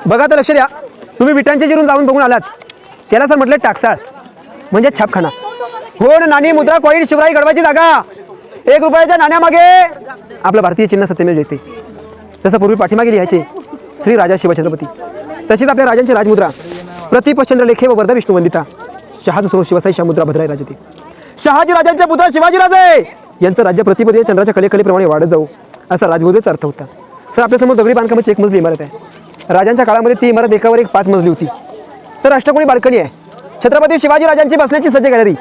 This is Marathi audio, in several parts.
बघा तर लक्ष द्या, तुम्ही विटांचे जिरून जाऊन बघून आलात, त्याला सर म्हटलं टाकसाळ म्हणजे छापखाना. हो ना, नाणी मुद्रा कॉईन शिवराई घडवायची जागा. 1 रुपयाच्या नाण्यामागे आपलं भारतीय चिन्ह सत्यमेव जयते. तसं पूर्वी पाठीमागे लिहायचे श्री राजा शिवछत्रपती, तशीच आपल्या राजांची राजमुद्रा प्रतिपचंद्र लेखे व वर्ध विष्णू वंदिता शहाज सुरू शिवसाई शामुद्रा भद्राई राजते. शहाजी राजांच्या पुत्र शिवाजी राजे यांचं राज्य प्रतिपदे चंद्राच्या कलेप्रमाणे वाढत जाऊ असा राजमुद्रेचा अर्थ होता. सर आपल्यासमोर दगडी बांधकामाची 1 मजली इमारत आहे. राजांच्या काळामध्ये ती इमारत एकावर एक 5 मजली होती. सर अष्टकोनी बाल्कनी आहे. छत्रपती शिवाजी राजांची बसण्याची सज्ज गॅलरी.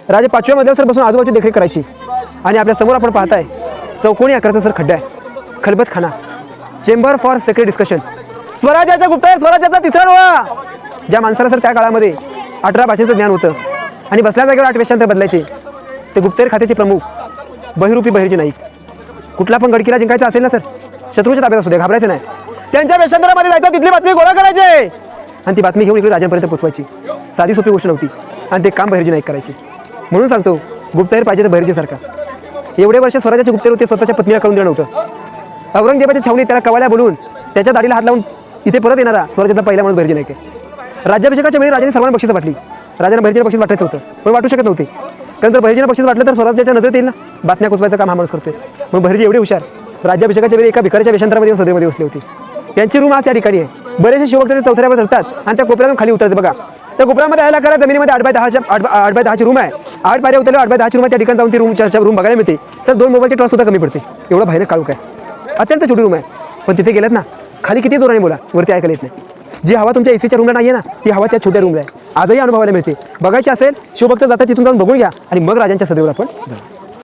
राजे 5व्या मजल्यावर सर बसून आजूबाजू देखरेख करायची. आणि आपल्या समोर आपण पाहताय चौकोनी आकाराचा सर खड्डा आहे, खलबत खाना, चेंबर फॉर सेक्रेट डिस्कशन. स्वराज्याचा गुप्तहेर, स्वराज्याचा तिसरा डोळा. ज्या माणसाला सर त्या काळामध्ये 18 भाषेचं ज्ञान होतं आणि बसल्या जागेवर 8 वेशांतर बदलायचे, ते गुप्तहेर खात्याचे प्रमुख बहिरूपी बहिर्जी नाईक. कुठला पण गडकिल्ला जिंकायचा असेल ना सर, शत्रूच्या ताब्यात असू दे, घाबरायचं नाही. त्यांच्या वेशांतरामध्ये जायचं, तिथली बातमी गोळा करायचे आणि ती बातमी घेऊन इकडे राजांपर्यंत पोहोचवायची. साधी सोपी गोष्ट नव्हती आणि ते काम बहिर्जी नाईक करायचे. म्हणून सांगतो, गुप्तहेर पाहिजे तर बहिर्जी सारखा. एवढे वर्ष स्वराज्याचे गुप्तहेर होते, स्वतःच्या पत्नीला कळून दिलं नव्हतं. औरंगजेबाच्या छावणीत त्याला कवाल्या बोलून त्याच्या दाढीला हात लावून इथे परत येणारा स्वराज्यातला पहिला म्हणून बहिर्जी नाईक आहे. राज्याभिषेकाच्या वेळी राजाने सर्वांना बक्षीस वाटली. राजांना बहिर्जीला बक्षीस वाटायचं होतं, पण वाटू शकत नव्हते, कारण जर बहिर्जीला बक्षीस वाटलं तर स्वराज्याच्या नजरेत येईल ना. बातम्या कुचवायचं काम हा माणूस करतोय. मग बहिर्जी एवढे हुशार, राज्याभिषेकाच्या वेळी एका भिकाऱ्याच्या वेशांतरामध्ये येऊन सदैमध्ये बसले होते. त्यांची रूम आज त्या ठिकाणी आहे. बरेचसे शिवभक्त ते चौथऱ्यावर चढतात आणि त्या कोपऱ्यातून खाली उतरते. बघा त्या कोपऱ्यामध्ये यायला करा, जमिनीमध्ये 8x10ची रूम आहे. 8 पायऱ्या उतरल्या, 8x10ची रूम आहे. त्या ठिकाणी जाऊन ती रूम बघायला मिळते. सर 2 मोबाईलची टॉस सुद्धा कमी पडते. एवढं भयानक काळोख आहे. अत्यंत छोटी रूम आहे, पण तिथे गेलात ना, खाली किती जोराने बोला, वरती ऐकायला येत नाही. जी हवा तुमच्या एसीच्या रूमला नाही आहे ना, ती हवा त्या छोट्या रूमला आहे. आजही अनुभवायला मिळते. बघायची असेल, शिवभक्त जातात तिथून जाऊन बघून घ्या आणि मग राजांच्या सदैवर आपण जाऊ.